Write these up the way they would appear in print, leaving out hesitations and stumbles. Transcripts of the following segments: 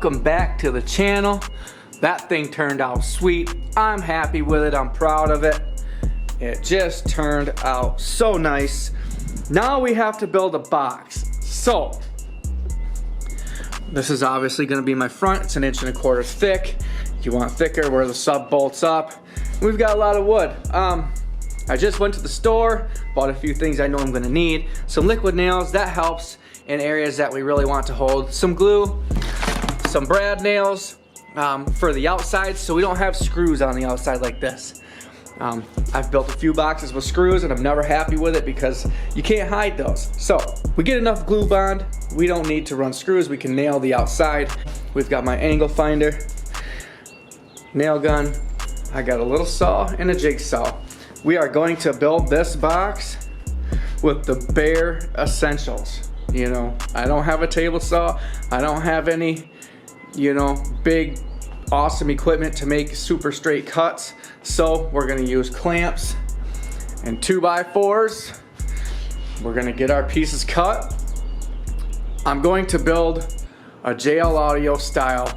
welcome back to the channel. That thing turned out sweet. I'm happy with it, I'm proud of it. It just turned out so nice. Now we have to build a box. So, this is obviously gonna be my front. It's 1.25 inches thick. If you want thicker, where the sub bolts up. We've got a lot of wood. I just went to the store, bought a few things I know I'm gonna need. Some liquid nails, that helps in areas that we really want to hold. Some glue, some brad nails for the outside so we don't have screws on the outside like this. I've built a few boxes with screws and I'm never happy with it because you can't hide those. So we get enough glue bond, we don't need to run screws, we can nail the outside. We've got my angle finder, nail gun, I got a little saw and a jigsaw. We are going to build this box with the bare essentials. You know, I don't have a table saw, I don't have any, you know, big awesome equipment to make super straight cuts. So we're gonna use clamps and 2x4s. We're gonna get our pieces cut. I'm going to build a JL Audio style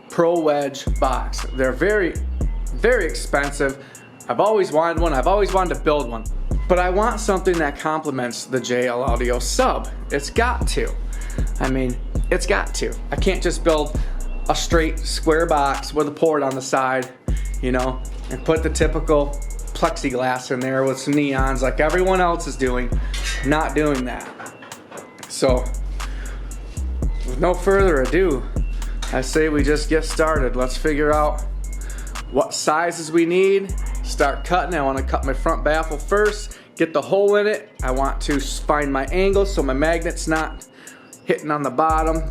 Pro Wedge box. They're very, very expensive. I've always wanted one, I've always wanted to build one. But I want something that complements the JL Audio sub. It's got to. I mean, it's got to. I can't just build a straight square box with a port on the side, you know, and put the typical plexiglass in there with some neons like everyone else is doing. Not doing that. So, with no further ado, I say we just get started. Let's figure out what sizes we need. Start cutting. I want to cut my front baffle first, get the hole in it. I want to find my angle so my magnet's not hitting on the bottom.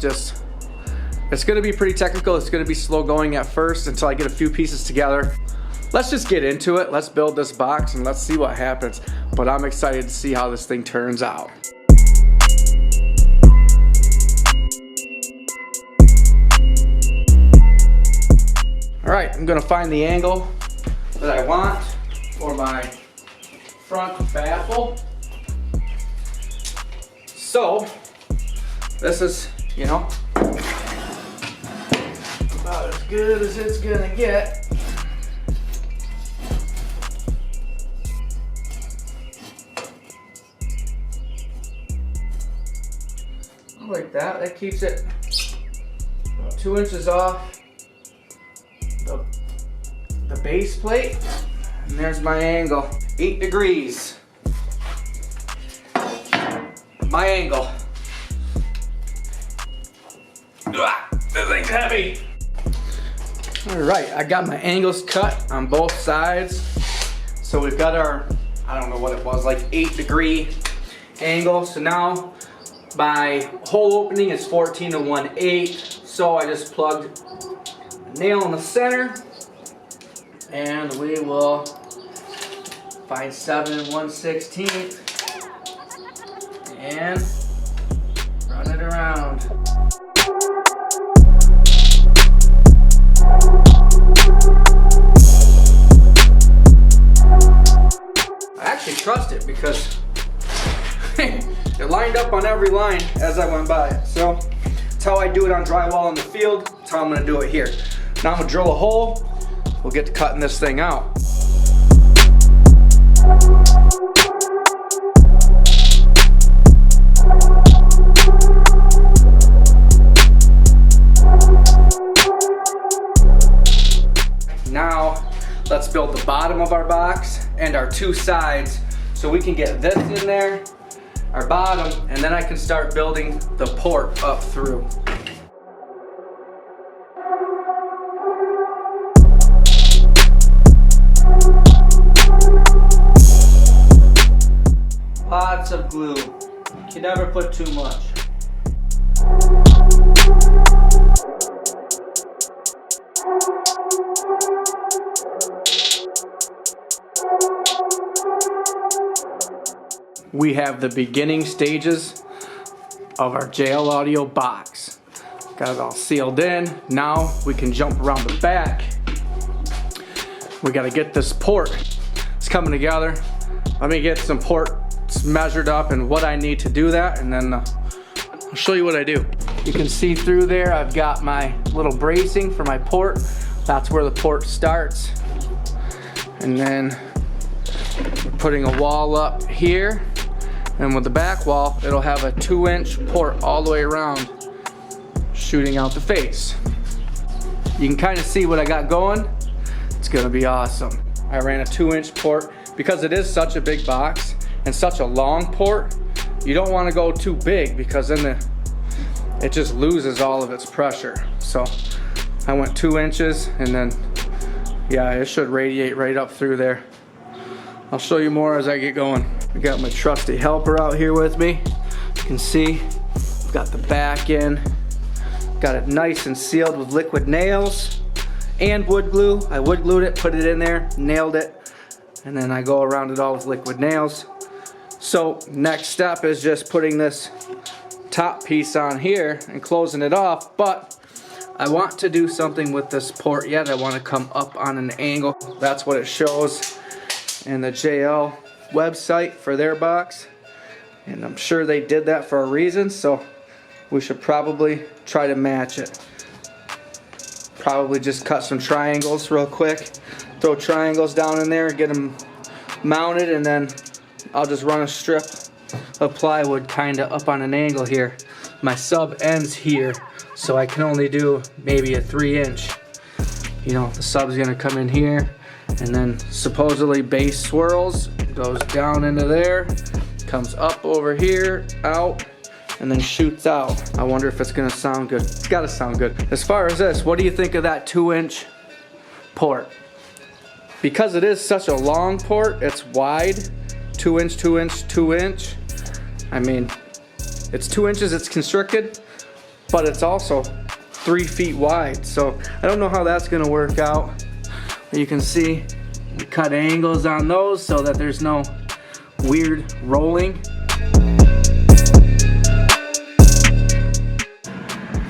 It's going to be pretty technical. It's going to be slow going at first until I get a few pieces together. Let's just get into it. Let's build this box and let's see what happens. But I'm excited to see how this thing turns out. All right, I'm going to find the angle that I want for my front baffle. So this is, you know, about as good as it's gonna get. Like that. That keeps it about 2 inches off the base plate, and there's my angle, 8 degrees. My angle. This thing's heavy. All right, I got my angles cut on both sides. So we've got our, I don't know what it was, like 8-degree angle. So now my hole opening is 14 1/8. So I just plugged a nail in the center. And we will find 7 1/16 and run it around. I actually trust it because it lined up on every line as I went by. So that's how I do it on drywall in the field. That's how I'm going to do it here. Now I'm going to drill a hole. We'll get to cutting this thing out. Now, let's build the bottom of our box and our 2 sides so we can get this in there, our bottom, and then I can start building the port up through. Lots of glue. You can never put too much. We have the beginning stages of our JL Audio box. Got it all sealed in. Now we can jump around the back. We got to get this port. It's coming together. Let me get some ports measured up and what I need to do that, and then I'll show you what I do. You can see through there, I've got my little bracing for my port. That's where the port starts. And then putting a wall up here. And with the back wall, it'll have a 2-inch port all the way around, shooting out the face. You can kind of see what I got going. It's gonna be awesome. I ran a 2-inch port because it is such a big box and such a long port. You don't want to go too big because then it just loses all of its pressure. So I went 2 inches, and then yeah, it should radiate right up through there. I'll show you more as I get going. I got my trusty helper out here with me. You can see I've got the back in. Got it nice and sealed with liquid nails and wood glue. I wood glued it, put it in there, nailed it, and then I go around it all with liquid nails. So next step is just putting this top piece on here and closing it off, but I want to do something with this port yet. I want to come up on an angle. That's what it shows in the JL website for their box, and I'm sure they did that for a reason, so we should probably try to match it. Probably just cut some triangles real quick, throw triangles down in there, get them mounted, and then I'll just run a strip of plywood kind of up on an angle here. My sub ends here, so I can only do maybe a 3-inch. You know, the sub's gonna come in here, and then supposedly base swirls, goes down into there, comes up over here, out, and then shoots out. I wonder if it's gonna sound good. It's gotta sound good. As far as this, what do you think of that 2-inch port? Because it is such a long port, it's wide, 2-inch, 2-inch, 2-inch. I mean, it's 2 inches, it's constricted, but it's also 3 feet wide. So I don't know how that's gonna work out. You can see we cut angles on those so that there's no weird rolling.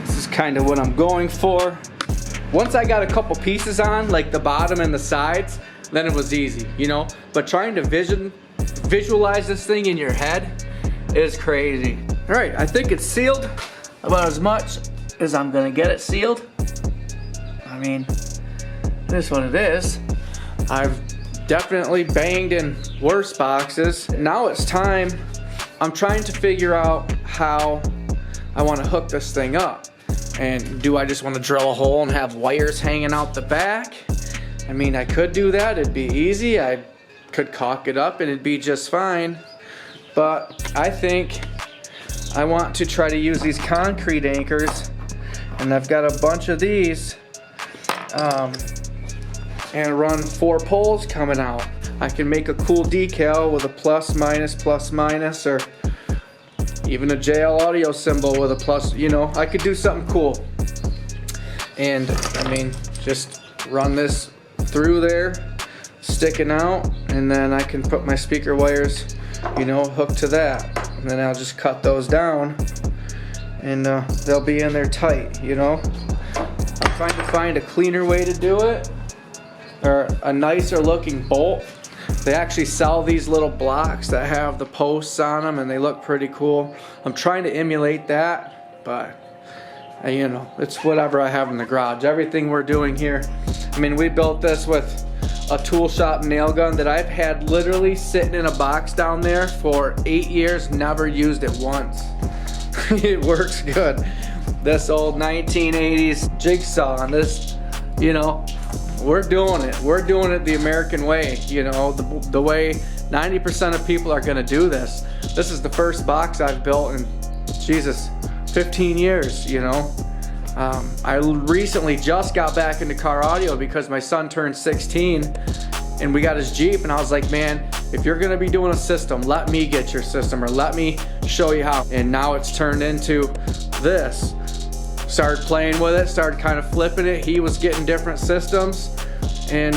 This is kind of what I'm going for. Once I got a couple pieces on, like the bottom and the sides, then it was easy, you know? But trying to visualize this thing in your head is crazy. All right, I think it's sealed about as much as I'm gonna get it sealed. I mean, this is what it is. I've definitely banged in worse boxes. Now it's time. I'm trying to figure out how I want to hook this thing up. And do I just want to drill a hole and have wires hanging out the back? I mean, I could do that. It'd be easy. I could caulk it up and it'd be just fine. But I think I want to try to use these concrete anchors, and I've got a bunch of these, and run 4 poles coming out. I can make a cool decal with a plus minus, or even a JL audio symbol with a plus, you know, I could do something cool. And I mean, just run this through there, sticking out, and then I can put my speaker wires, you know, hooked to that. And then I'll just cut those down, and they'll be in there tight, you know. I'm trying to find a cleaner way to do it, or a nicer looking bolt. They actually sell these little blocks that have the posts on them, and they look pretty cool. I'm trying to emulate that, but you know, it's whatever I have in the garage. Everything we're doing here, I mean, we built this with a tool shop nail gun that I've had literally sitting in a box down there for 8 years, never used it once. It works good. This old 1980s jigsaw, and this, you know, we're doing it. We're doing it the American way, you know, the way 90% of people are gonna do this. This is the first box I've built in, Jesus, 15 years, you know. I recently just got back into car audio because my son turned 16 and we got his Jeep, and I was like, man, if you're gonna be doing a system, let me get your system, or let me show you how. And now it's turned into this. Started playing with it, started kind of flipping it. He was getting different systems, and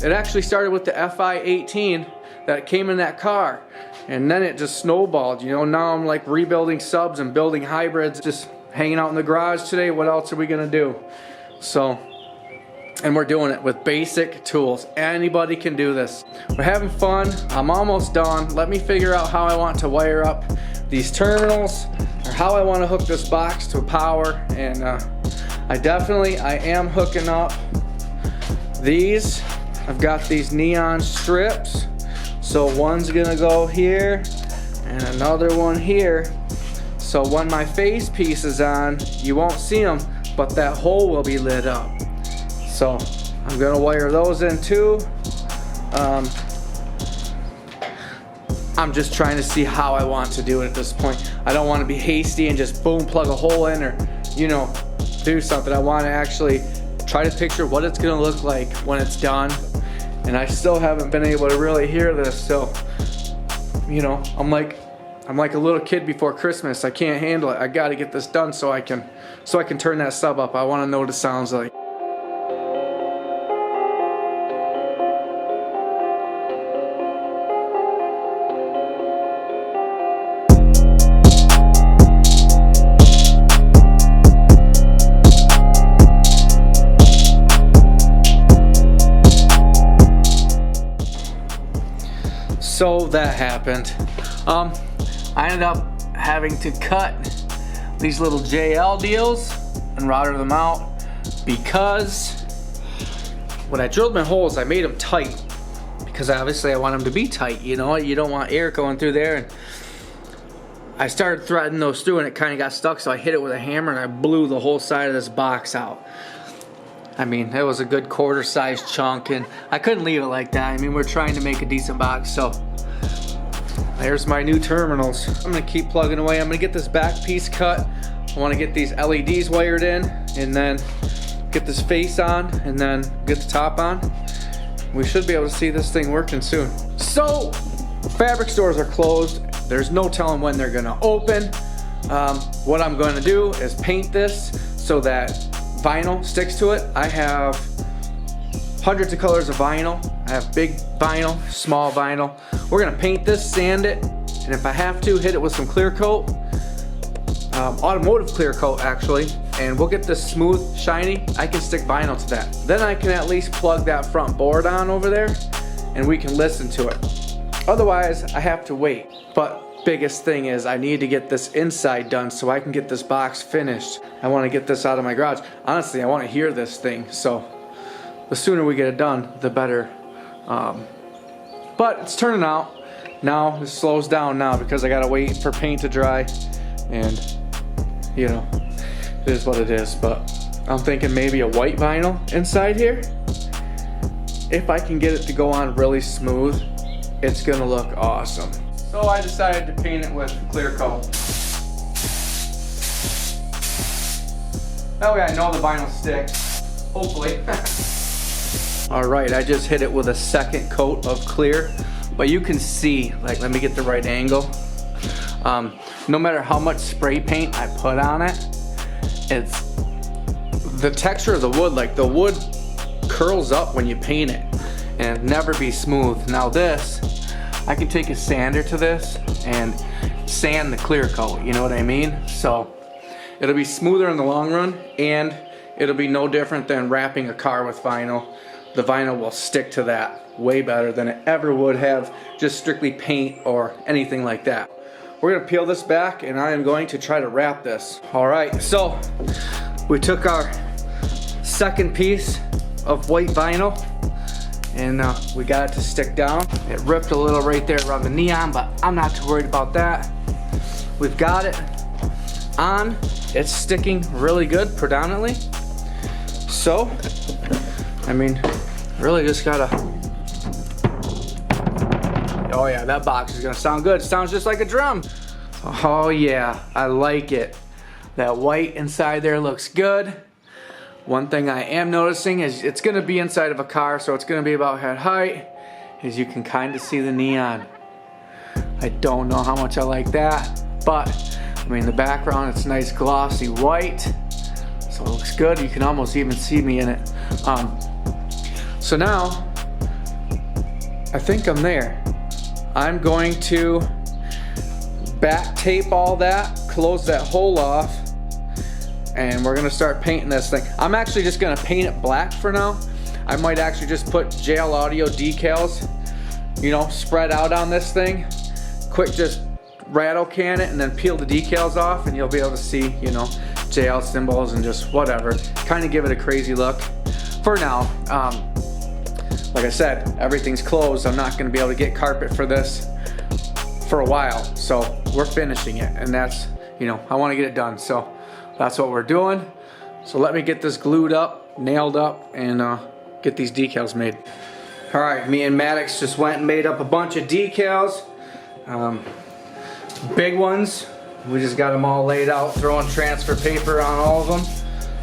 it actually started with the FI 18 that came in that car, and then it just snowballed, you know. Now I'm like rebuilding subs and building hybrids, just hanging out in the garage today. What else are we gonna do? So, and we're doing it with basic tools. Anybody can do this. We're having fun. I'm almost done. Let me figure out how I want to wire up these terminals are how I want to hook this box to power, and I am hooking up these. I've got these neon strips, so one's gonna go here and another one here. So when my face piece is on, you won't see them, but that hole will be lit up. So I'm gonna wire those in too. I'm just trying to see how I want to do it at this point. I don't want to be hasty and just boom, plug a hole in, or do something. I want to actually try to picture what it's gonna look like when it's done. And I still haven't been able to really hear this, so I'm like a little kid before Christmas. I can't handle it. I got to get this done so I can turn that sub up. I want to know what it sounds like. So that happened. I ended up having to cut these little JL deals and router them out, because when I drilled my holes, I made them tight, because obviously I want them to be tight. You don't want air going through there. And I started threading those through and it kind of got stuck, so I hit it with a hammer and I blew the whole side of this box out. I mean, it was a good quarter-sized chunk, and I couldn't leave it like that. I mean, we're trying to make a decent box, so there's my new terminals. I'm gonna keep plugging away. I'm gonna get this back piece cut. I wanna get these LEDs wired in, and then get this face on, and then get the top on. We should be able to see this thing working soon. So, fabric stores are closed. There's no telling when they're gonna open. What I'm gonna do is paint this so that vinyl sticks to it. I have hundreds of colors of vinyl. I have big vinyl, small vinyl. We're gonna paint this, sand it, and if I have to, hit it with some clear coat, automotive clear coat actually, and we'll get this smooth, shiny. I can stick vinyl to that. Then I can at least plug that front board on over there, and we can listen to it. Otherwise, I have to wait. But biggest thing is I need to get this inside done so I can get this box finished. I want to get this out of my garage. Honestly, I want to hear this thing, so the sooner we get it done, the better. But it's turning out. Now it slows down now because I gotta wait for paint to dry, and it is what it is. But I'm thinking maybe a white vinyl inside here. If I can get it to go on really smooth, it's gonna look awesome. So I decided to paint it with clear coat. That way I know the vinyl sticks, hopefully. All right, I just hit it with a second coat of clear, but you can see, like, let me get the right angle. No matter how much spray paint I put on it, it's the texture of the wood, like the wood curls up when you paint it and never be smooth. Now this, I can take a sander to this and sand the clear coat, you know what I mean? So it'll be smoother in the long run, and it'll be no different than wrapping a car with vinyl. The vinyl will stick to that way better than it ever would have just strictly paint or anything like that. We're gonna peel this back and I am going to try to wrap this. All right, so we took our second piece of white vinyl and we got it to stick down. It ripped a little right there around the neon, but I'm not too worried about that. We've got it on. It's sticking really good predominantly. So, I mean, really just gotta, oh yeah, that box is gonna sound good. It sounds just like a drum. Oh yeah, I like it. That white inside there looks good. One thing I am noticing is it's gonna be inside of a car, so it's gonna be about head height, as you can kind of see the neon. I don't know how much I like that, but I mean, the background, it's nice glossy white, so it looks good. You can almost even see me in it. So now, I think I'm there. I'm going to back tape all that, close that hole off, and we're gonna start painting this thing. I'm actually just gonna paint it black for now. I might actually just put JL Audio decals, spread out on this thing. Quick, just rattle can it and then peel the decals off, and you'll be able to see, you know, JL symbols and just whatever. Kind of give it a crazy look. For now, like I said, everything's closed. I'm not going to be able to get carpet for this for a while, so we're finishing it, and that's, you know, I want to get it done, so that's what we're doing. So let me get this glued up, nailed up, and get these decals made. All right, me and Maddox just went and made up a bunch of decals, big ones. We just got them all laid out, throwing transfer paper on all of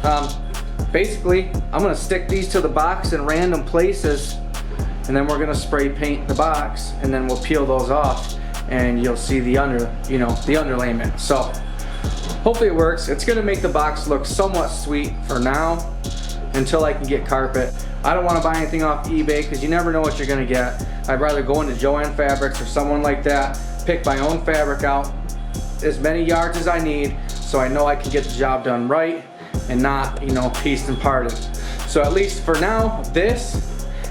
them. Basically, I'm gonna stick these to the box in random places, and then we're gonna spray paint the box, and then we'll peel those off, and you'll see the underlayment. So hopefully it works. It's gonna make the box look somewhat sweet for now, until I can get carpet. I don't want to buy anything off eBay because you never know what you're gonna get. I'd rather go into Joann Fabrics or someone like that, pick my own fabric out, as many yards as I need, so I know I can get the job done right and not, you know, pieced and parted. So at least for now, this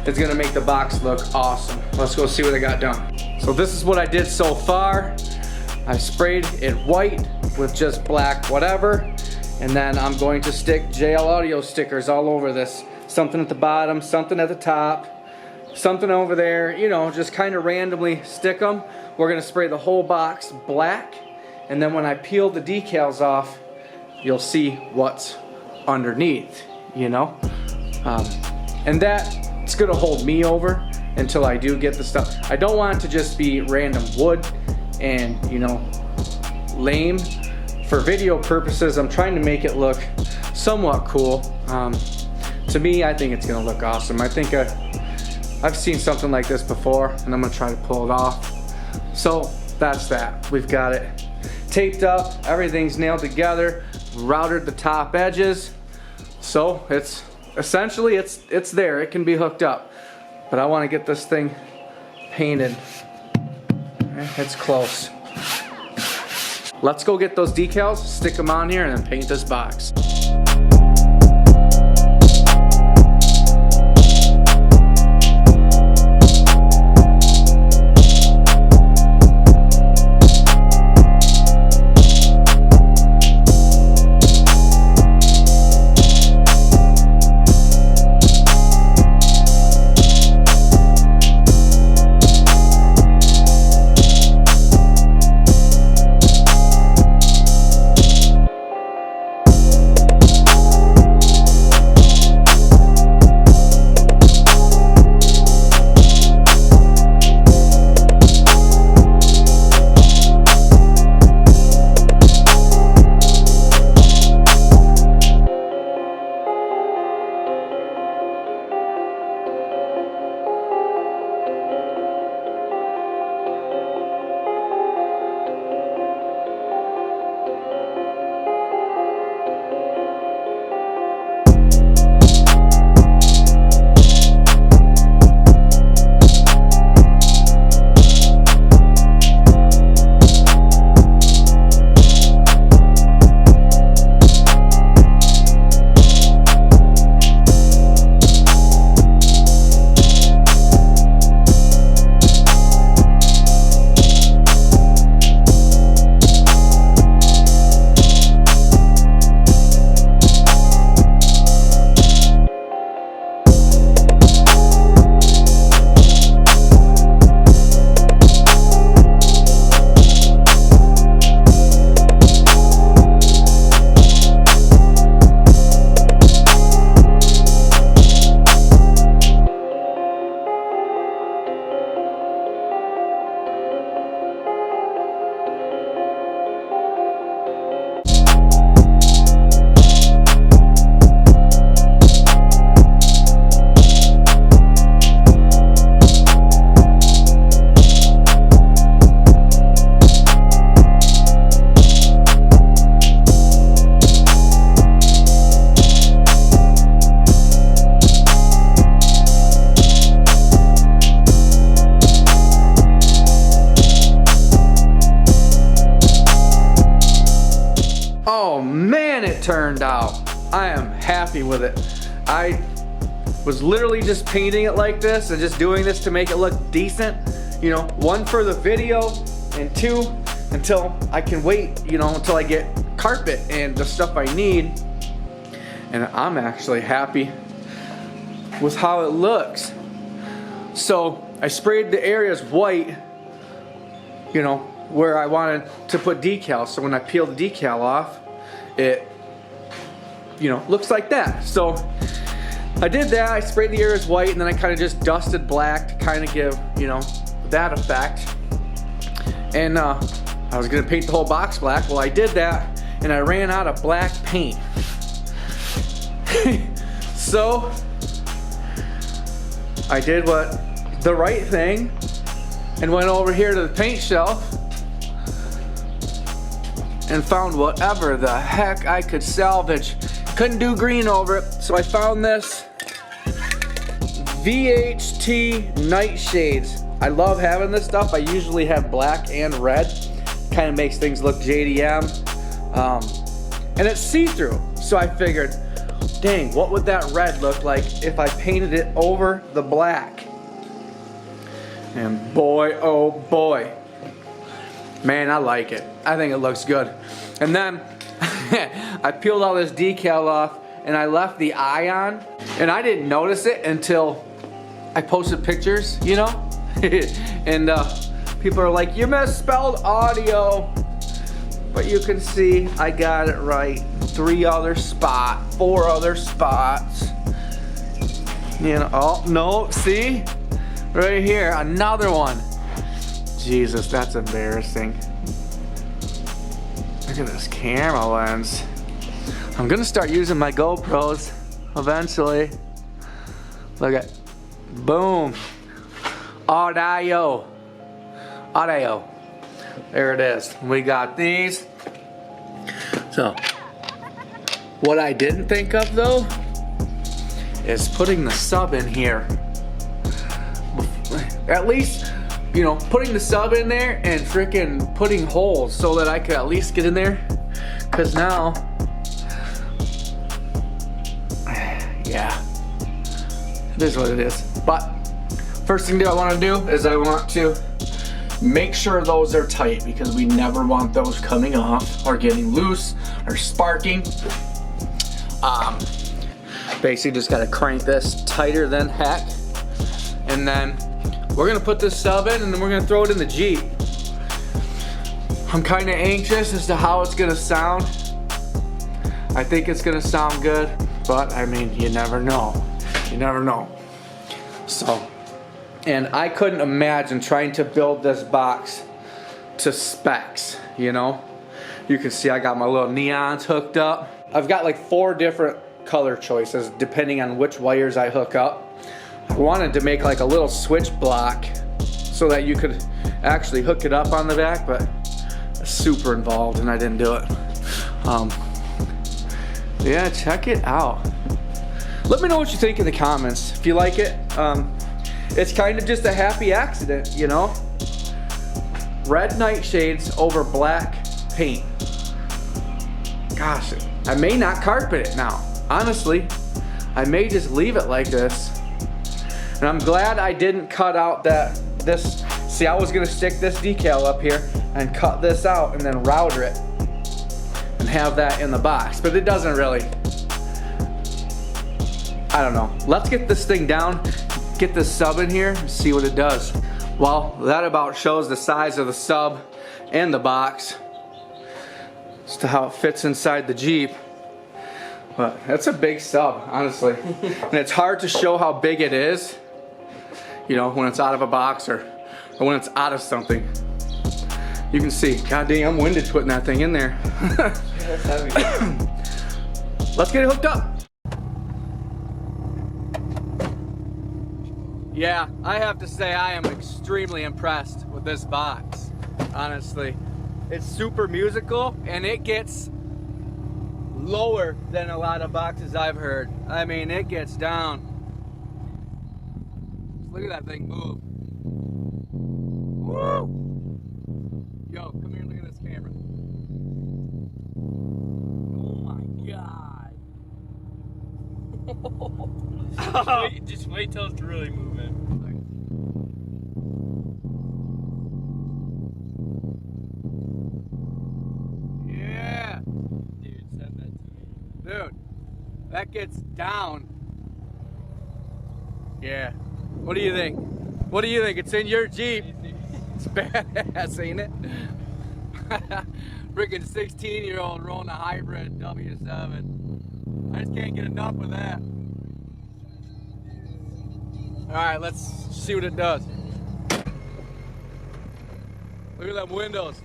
is gonna make the box look awesome. Let's go see what I got done. So this is what I did so far. I sprayed it white with just black whatever, and then I'm going to stick JL Audio stickers all over this. Something at the bottom, something at the top, something over there, you know, just kind of randomly stick them. We're gonna spray the whole box black, and then when I peel the decals off, you'll see what's underneath, you know? And that's gonna hold me over until I do get the stuff. I don't want it to just be random wood and, you know, lame. For video purposes, I'm trying to make it look somewhat cool. To me, I think it's gonna look awesome. I think I've seen something like this before, and I'm gonna try to pull it off. So that's that. We've got it taped up, everything's nailed together, routed the top edges. So it's essentially, it's there, it can be hooked up. But I wanna get this thing painted. It's close. Let's go get those decals, stick them on here, and then paint this box. turned out. I am happy with it. I was literally just painting it like this and just doing this to make it look decent. You know, one for the video, and two, until I can wait, you know, until I get carpet and the stuff I need. And I'm actually happy with how it looks. So I sprayed the areas white, you know, where I wanted to put decals. So when I peel the decal off, it, you know, looks like that. So I did that. I sprayed the areas white, and then I kind of just dusted black to kind of give, you know, that effect. And I was gonna paint the whole box black. Well, I did that, and I ran out of black paint. So I did the right thing and went over here to the paint shelf and found whatever the heck I could salvage. Couldn't do green over it, so I found this VHT Nightshades. I love having this stuff. I usually have black and red. Kind of makes things look JDM. And it's see-through, so I figured, dang, what would that red look like if I painted it over the black? And boy, oh boy, man, I like it. I think it looks good. And then I peeled all this decal off and I left the eye on, and I didn't notice it until I posted pictures, you know? And people are like, you misspelled audio. But you can see I got it right. 4 other spots. You know, oh no, see? Right here, another one. Jesus, that's embarrassing. Look at this camera lens. I'm gonna start using my GoPros eventually. Look at, boom. Audio. There it is. We got these. So, what I didn't think of though is putting the sub in here. At least, you know, putting the sub in there and freaking putting holes so that I could at least get in there. Cause now, yeah, it is what it is. But first thing that I want to do is I want to make sure those are tight, because we never want those coming off or getting loose or sparking. Basically just gotta crank this tighter than heck. And then we're gonna put this sub in, and then we're gonna throw it in the Jeep. I'm kinda anxious as to how it's gonna sound. I think it's gonna sound good, but I mean, you never know. You never know. So, and I couldn't imagine trying to build this box to specs, you know? You can see I got my little neons hooked up. I've got like 4 different color choices depending on which wires I hook up. I wanted to make like a little switch block so that you could actually hook it up on the back, but it's super involved and I didn't do it. Yeah, check it out. Let me know what you think in the comments if you like it. It's kind of just a happy accident, you know? Red nightshades over black paint. Gosh, I may not carpet it now. Honestly, I may just leave it like this. And I'm glad I didn't cut out this. See, I was gonna stick this decal up here and cut this out and then router it and have that in the box, but it doesn't really. I don't know. Let's get this thing down, get this sub in here, and see what it does. Well, that about shows the size of the sub and the box as to how it fits inside the Jeep. But that's a big sub, honestly. And it's hard to show how big it is, you know, when it's out of a box or when it's out of something. You can see, god dang, I'm winded putting that thing in there. Yeah, that's heavy. Let's get it hooked up. Yeah, I have to say I am extremely impressed with this box, honestly. It's super musical and it gets lower than a lot of boxes I've heard. I mean, it gets down. Look at that thing move. Woo! Yo, come here and look at this camera. Oh my god. Just wait till it's really moving. That gets down. Yeah. What do you think? What do you think? It's in your Jeep. It's badass, ain't it? Freaking 16-year-old rolling a hybrid W7. I just can't get enough of that. Alright, let's see what it does. Look at them windows.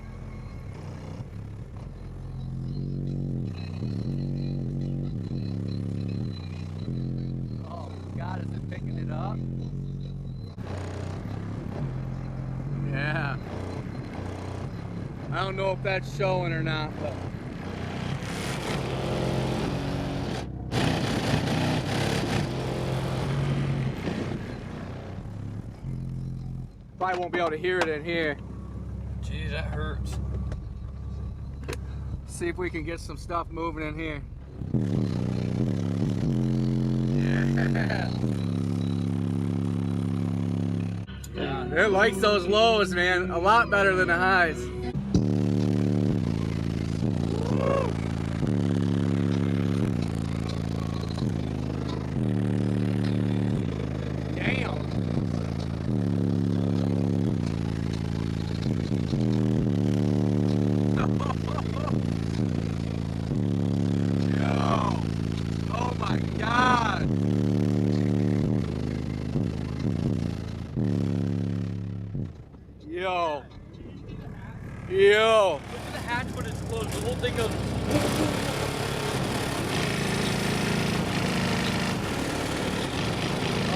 Oh God, is it picking it up? Yeah. I don't know if that's showing or not, but probably won't be able to hear it in here. Geez, that hurts. See if we can get some stuff moving in here. Yeah. It likes those lows, man. A lot better than the highs. Damn. Oh my God. Yo. Yo. Look at the hatch when it's closed. The whole thing goes.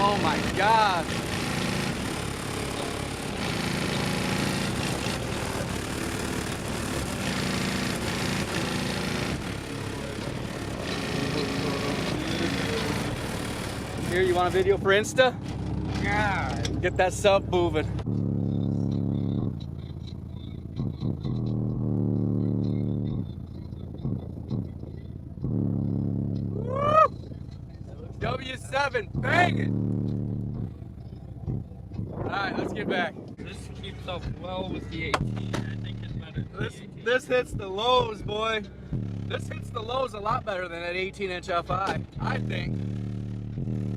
Oh my God. Here, you want a video for Insta? Yeah. Get that sub moving. W7, bang it! Alright, let's get back. This keeps up well with the 18. I think it's better than the 18. This hits the lows, boy. This hits the lows a lot better than an 18-inch FI, I think.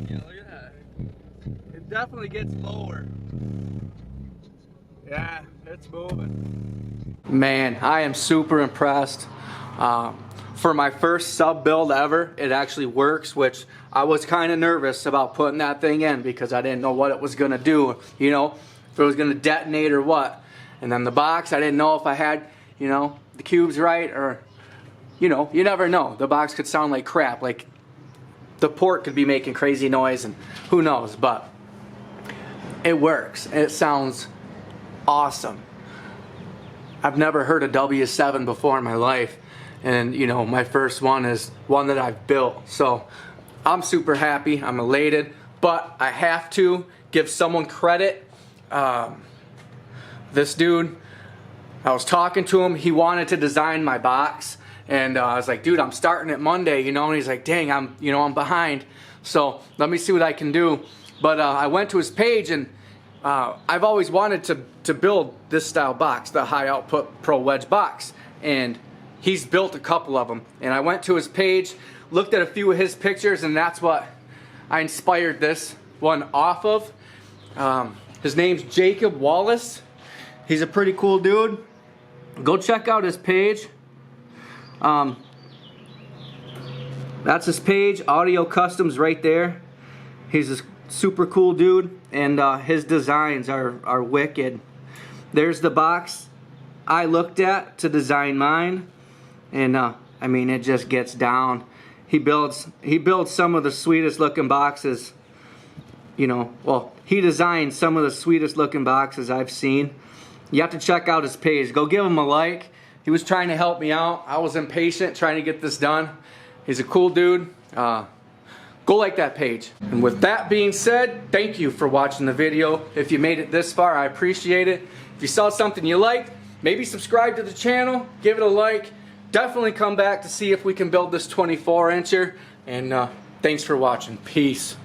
Yeah, look at that. It definitely gets lower. Yeah, it's moving. Man, I am super impressed. For my first sub build ever, it actually works, which I was kind of nervous about putting that thing in because I didn't know what it was going to do, you know, if it was going to detonate or what. And then the box, I didn't know if I had, you know, the cubes right, or, you know, you never know. The box could sound like crap, like the port could be making crazy noise and who knows, but it works. It sounds awesome. I've never heard a W7 before in my life. And you know, my first one is one that I've built. So I'm super happy, I'm elated, but I have to give someone credit. This dude, I was talking to him, he wanted to design my box. And I was like, dude, I'm starting it Monday, you know, and he's like, dang, I'm behind. So let me see what I can do. But I went to his page and I've always wanted to build this style box, the high output pro wedge box. And he's built a couple of them. And I went to his page, looked at a few of his pictures, and that's what I inspired this one off of. His name's Jacob Wallace. He's a pretty cool dude. Go check out his page. That's his page, Audio Customs right there. He's a super cool dude, and his designs are wicked. There's the box I looked at to design mine, and I mean, it just gets down. He builds some of the sweetest looking boxes, you know, well, he designed some of the sweetest looking boxes I've seen. You have to check out his page. Go give him a like. He was trying to help me out. I was impatient trying to get this done. He's a cool dude. Go like that page. And with that being said, thank you for watching the video. If you made it this far, I appreciate it. If you saw something you liked, maybe subscribe to the channel, give it a like. Definitely come back to see if we can build this 24-incher. And thanks for watching. Peace.